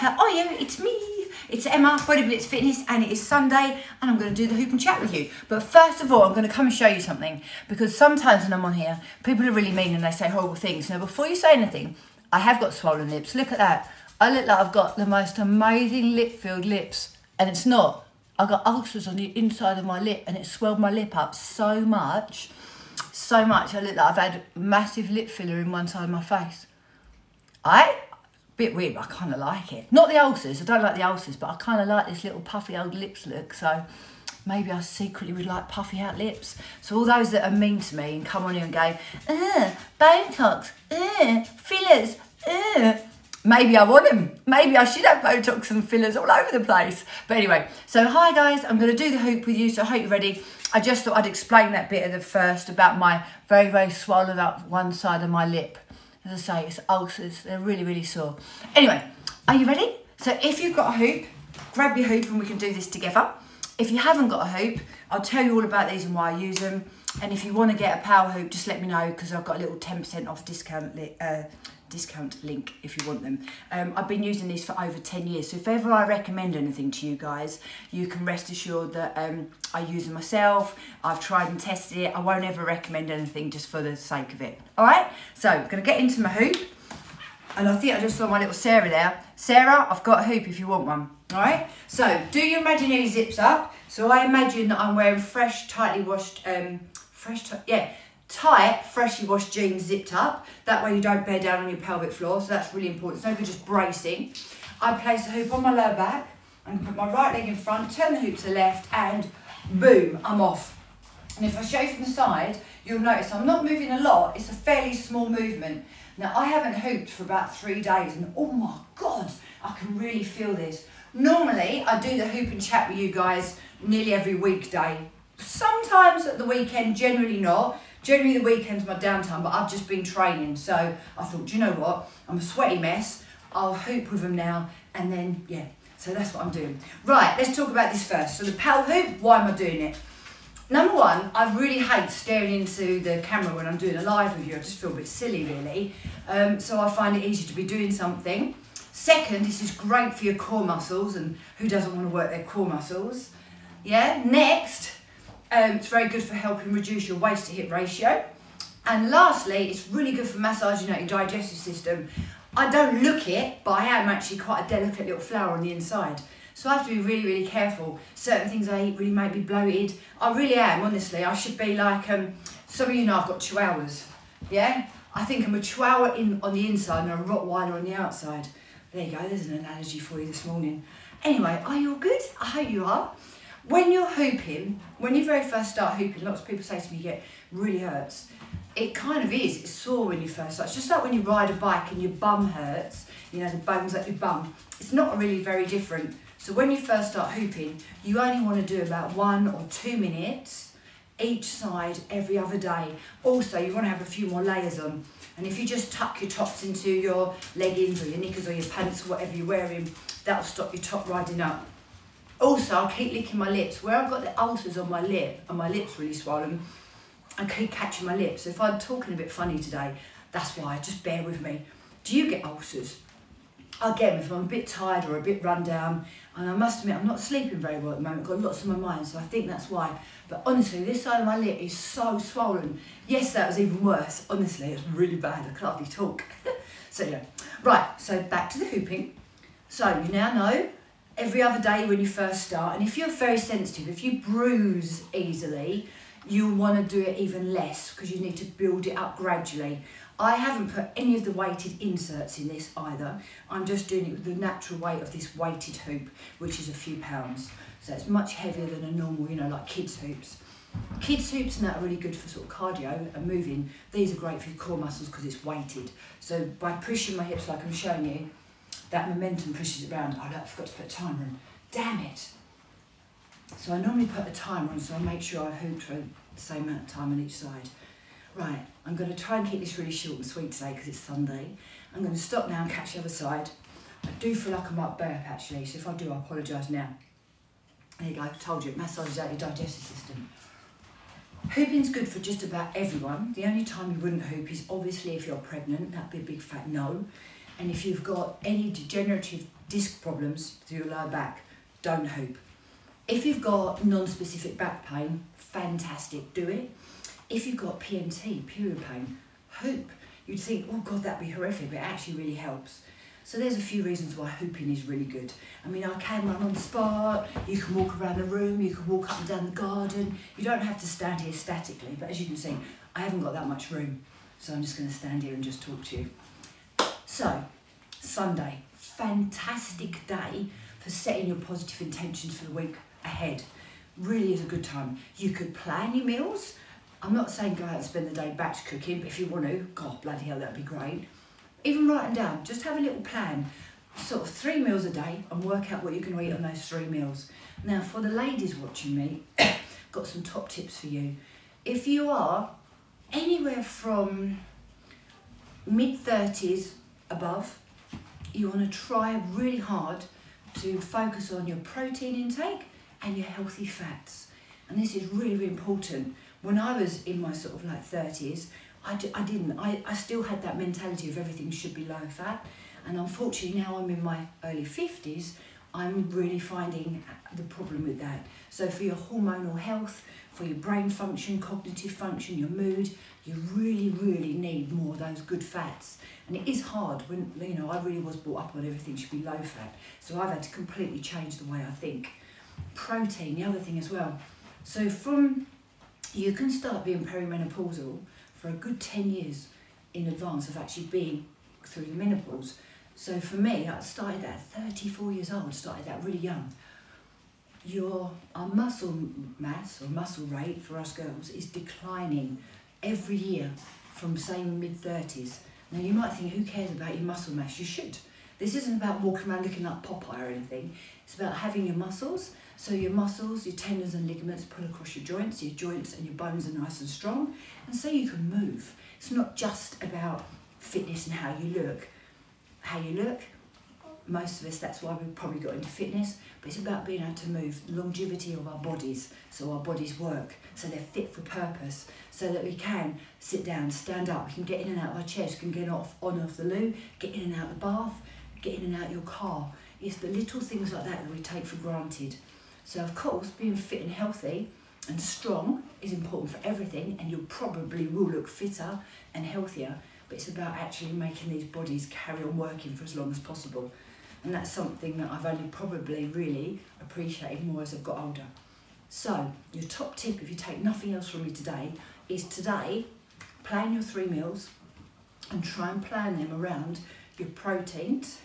how are you? It's me. It's Emma, Body Blitz Fitness, and it is Sunday, and I'm going to do the hoop and chat with you. But first of all, I'm going to come and show you something, because sometimes when I'm on here, people are really mean and they say horrible things. Now, before you say anything, I have got swollen lips. Look at that. I look like I've got the most amazing lip-filled lips, and it's not. I've got ulcers on the inside of my lip, and it swelled my lip up so much. I look like I've had massive lip filler in one side of my face. Bit weird, but I kind of like it. Not the ulcers, I don't like the ulcers, but I kind of like this little puffy old lips look, so maybe I secretly would like puffy out lips. So all those that are mean to me and come on here and go, Botox, fillers, maybe I want them. Maybe I should have Botox and fillers all over the place. But anyway, so hi guys, I'm going to do the hoop with you, so I hope you're ready. I just thought I'd explain that bit at the first about my very, very swollen up one side of my lip. As I say, it's ulcers. They're really, really sore. Anyway, are you ready? So if you've got a hoop, grab your hoop and we can do this together. If you haven't got a hoop, I'll tell you all about these and why I use them. And if you want to get a power hoop, just let me know, because I've got a little 10% off discount link if you want them. I've been using these for over 10 years, so if ever I recommend anything to you guys, you can rest assured that I use them myself. I've tried and tested it. I won't ever recommend anything just for the sake of it. All right, so I'm going to get into my hoop, and I think I just saw my little Sarah there. Sarah, I've got a hoop if you want one. All right, so do your imaginary zips up. So I imagine that I'm wearing fresh, tightly washed, tight, freshly washed jeans zipped up. That way you don't bear down on your pelvic floor, so that's really important. It's no good just bracing. I place the hoop on my lower back. I'm going to put my right leg in front, turn the hoop to the left, and boom, I'm off. And if I show you from the side, you'll notice I'm not moving a lot. It's a fairly small movement. Now, I haven't hooped for about 3 days, and oh my God, I can really feel this. Normally, I do the hoop and chat with you guys nearly every weekday. Sometimes at the weekend, generally not. Generally the weekend's my downtime, but I've just been training. So I thought, do you know what? I'm a sweaty mess. I'll hoop with them now. And then, yeah, so that's what I'm doing. Right, let's talk about this first. So the power hoop, why am I doing it? Number one, I really hate staring into the camera when I'm doing a live with you. I just feel a bit silly, really. So I find it easy to be doing something. Second, this is great for your core muscles, and who doesn't want to work their core muscles? Yeah, next, it's very good for helping reduce your waist to hip ratio. And lastly, it's really good for massaging out your digestive system. I don't look it, but I am actually quite a delicate little flower on the inside. So I have to be really, really careful. Certain things I eat really make me bloated. I really am, honestly. I should be like, some of you know I've got chihuahuas, yeah? I think I'm a chihuahua on the inside and a Rottweiler on the outside. There you go, there's an analogy for you this morning. Anyway, are you all good? I hope you are. When you're hooping, when you very first start hooping, lots of people say to me, it really hurts. It kind of is, it's sore when you first start. It's just like when you ride a bike and your bum hurts, you know, the bones at your bum. It's not really very different. So when you first start hooping, you only want to do about 1 or 2 minutes each side every other day. Also, you want to have a few more layers on. And if you just tuck your tops into your leggings or your knickers or your pants or whatever you're wearing, that'll stop your top riding up. Also, I'll keep licking my lips. Where I've got the ulcers on my lip and my lips really swollen, I keep catching my lips. So if I'm talking a bit funny today, that's why. Just bear with me. Do you get ulcers? I get them if I'm a bit tired or a bit run down. And I must admit, I'm not sleeping very well at the moment. I've got lots on my mind, so I think that's why. But honestly, this side of my lip is so swollen. Yes, that was even worse. Honestly, it's really bad. I can't hardly talk. So yeah. Right, so back to the hooping. So you now know every other day when you first start, and if you're very sensitive, if you bruise easily, you'll want to do it even less because you need to build it up gradually. I haven't put any of the weighted inserts in this either. I'm just doing it with the natural weight of this weighted hoop, which is a few pounds. So it's much heavier than a normal, you know, like kids hoops. Kids hoops and that are really good for sort of cardio and moving. These are great for your core muscles because it's weighted. So by pushing my hips like I'm showing you, that momentum pushes it around. Oh, look, I forgot to put a timer on. Damn it. So I normally put a timer on, so I make sure I've hooped for the same amount of time on each side. Right, I'm going to try and keep this really short and sweet today because it's Sunday. I'm going to stop now and catch the other side. I do feel like I might burp actually, so if I do, I apologise now. There you go, I've told you, it massages out your digestive system. Hooping's good for just about everyone. The only time you wouldn't hoop is obviously if you're pregnant. That'd be a big fat no. And if you've got any degenerative disc problems to your lower back, don't hoop. If you've got non-specific back pain, fantastic, do it. If you've got PMT, period pain, hoop. You'd think, oh God, that'd be horrific, but it actually really helps. So there's a few reasons why hooping is really good. I mean, I can run on the spot, you can walk around the room, you can walk up and down the garden. You don't have to stand here statically, but as you can see, I haven't got that much room. So I'm just gonna stand here and just talk to you. So, Sunday, fantastic day for setting your positive intentions for the week ahead. Really is a good time. You could plan your meals. I'm not saying go out and spend the day batch cooking, but if you want to, God bloody hell, that'd be great. Even write them down, just have a little plan, sort of 3 meals a day and work out what you're going to eat on those 3 meals. Now for the ladies watching me, got some top tips for you. If you are anywhere from mid-30s above, you want to try really hard to focus on your protein intake and your healthy fats. And this is really, really important. When I was in my sort of like 30s, I still had that mentality of everything should be low fat. And unfortunately now I'm in my early 50s, I'm really finding the problem with that. So for your hormonal health, for your brain function, cognitive function, your mood, you really, really need more of those good fats. And it is hard when, you know, I really was brought up on everything should be low fat. So I've had to completely change the way I think. Protein, the other thing as well. So you can start being perimenopausal for a good 10 years in advance of actually being through the menopause. So for me, I started at 34 years old, started that really young. Our muscle mass or muscle rate for us girls is declining every year from say mid-30s. Now you might think, who cares about your muscle mass? You should. This isn't about walking around looking like Popeye or anything. It's about having your muscles. So your muscles, your tendons and ligaments pull across your joints and your bones are nice and strong. And so you can move. It's not just about fitness and how you look. How you look, most of us, that's why we've probably got into fitness, but it's about being able to move, longevity of our bodies, so our bodies work, so they're fit for purpose, so that we can sit down, stand up, we can get in and out of our chairs, we can get on and off the loo, get in and out of the bath, get in and out of your car. It's the little things like that that we take for granted. So of course, being fit and healthy and strong is important for everything, and you probably will look fitter and healthier, but it's about actually making these bodies carry on working for as long as possible. And that's something that I've only probably really appreciated more as I've got older. So your top tip, if you take nothing else from me today, is today, plan your 3 meals and try and plan them around your proteins,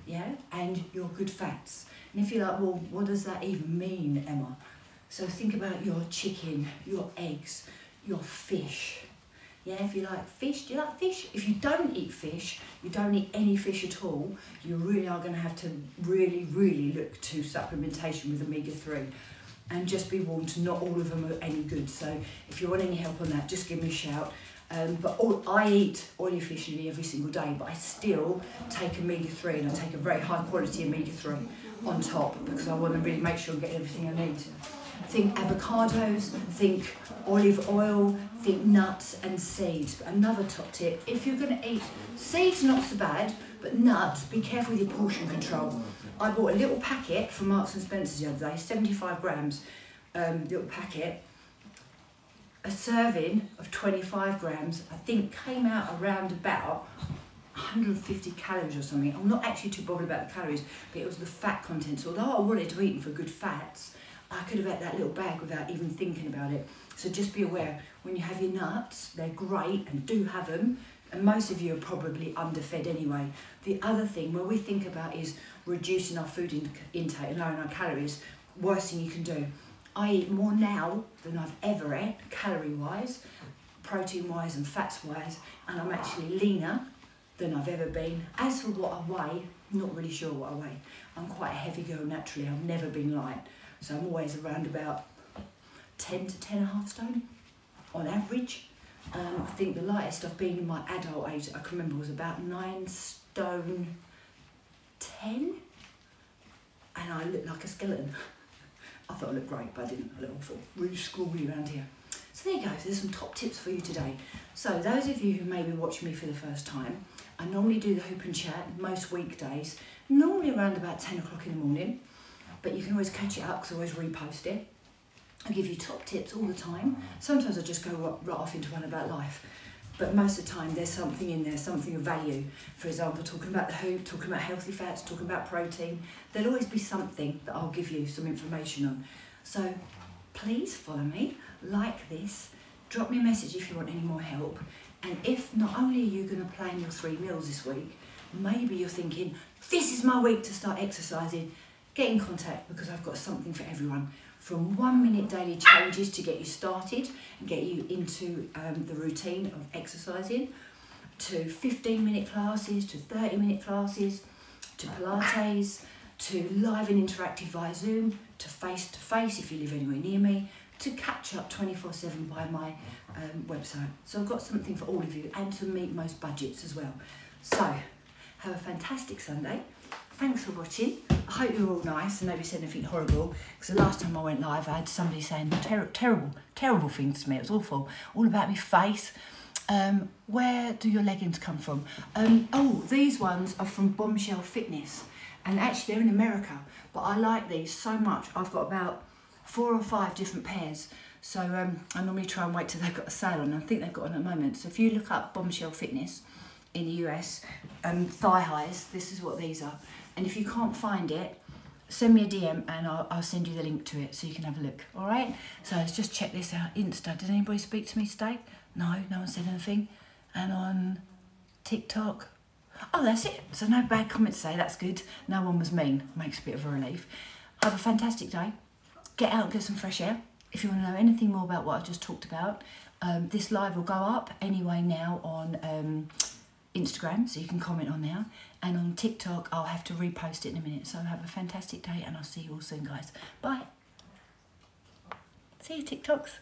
yeah, and your good fats. And if you're like, well, what does that even mean, Emma? So think about your chicken, your eggs, your fish. Yeah, if you like fish, do you like fish? If you don't eat fish, you don't eat any fish at all, you really are going to have to really, really look to supplementation with omega-3. And just be warned, not all of them are any good. So if you want any help on that, just give me a shout. I eat oily fish nearly every single day, but I still take omega-3, and I take a very high quality omega-3 on top because I want to really make sure I'm getting everything I need. Think avocados, think olive oil, think nuts and seeds. Another top tip, if you're going to eat seeds, not so bad, but nuts, be careful with your portion control. I bought a little packet from Marks and Spencer's the other day, 75 grams, little packet. A serving of 25 grams, I think came out around about 150 calories or something. I'm not actually too bothered about the calories, but it was the fat content. So although I wanted to eat them for good fats, I could have had that little bag without even thinking about it. So just be aware, when you have your nuts, they're great and do have them, and most of you are probably underfed anyway. The other thing where we think about is reducing our food intake and lowering our calories. Worst thing you can do. I eat more now than I've ever ate, calorie-wise, protein-wise and fats-wise, and I'm actually leaner than I've ever been. As for what I weigh, I'm not really sure what I weigh. I'm quite a heavy girl naturally, I've never been light. So I'm always around about 10 to 10.5 stone on average. I think the lightest I've been in my adult age, I can remember, was about 9 stone 10, and I looked like a skeleton. I thought I looked great, but I didn't. I looked awful, really scrawly around here. So there you go, there's some top tips for you today. So those of you who may be watching me for the first time, I normally do the hoop and chat most weekdays, normally around about 10 o'clock in the morning, but you can always catch it up because I always repost it. I give you top tips all the time. Sometimes I just go right off into one about life, but most of the time there's something in there, something of value. For example, talking about the hoop, talking about healthy fats, talking about protein. There'll always be something that I'll give you some information on. So please follow me, like this, drop me a message if you want any more help. And if not only are you going to plan your 3 meals this week, maybe you're thinking, this is my week to start exercising, get in contact because I've got something for everyone. From 1 minute daily changes to get you started and get you into the routine of exercising, to 15-minute classes, to 30-minute classes, to Pilates, to live and interactive via Zoom, to face-to-face if you live anywhere near me, to catch up 24/7 by my website. So I've got something for all of you and to meet most budgets as well. So have a fantastic Sunday. Thanks for watching. I hope you're all nice and nobody said anything horrible, because the last time I went live I had somebody saying terrible things to me. It was awful. All about my face. Where do your leggings come from? Oh, these ones are from Bombshell Fitness, and actually they're in America, but I like these so much. I've got about 4 or 5 different pairs, so I normally try and wait till they've got a sale on. I think they've got one at the moment. So if you look up Bombshell Fitness in the US, thigh highs, this is what these are. And if you can't find it, send me a DM and I'll send you the link to it so you can have a look. All right, so let's just check this out. Insta, did anybody speak to me today? No one said anything. And on TikTok, oh, that's it. So no bad comments today, that's good. No one was mean, makes a bit of a relief. Have a fantastic day. Get out and get some fresh air. If you want to know anything more about what I've just talked about, this live will go up anyway now on Instagram, so you can comment on there. And on TikTok, I'll have to repost it in a minute. So have a fantastic day and I'll see you all soon, guys. Bye. See you, TikToks.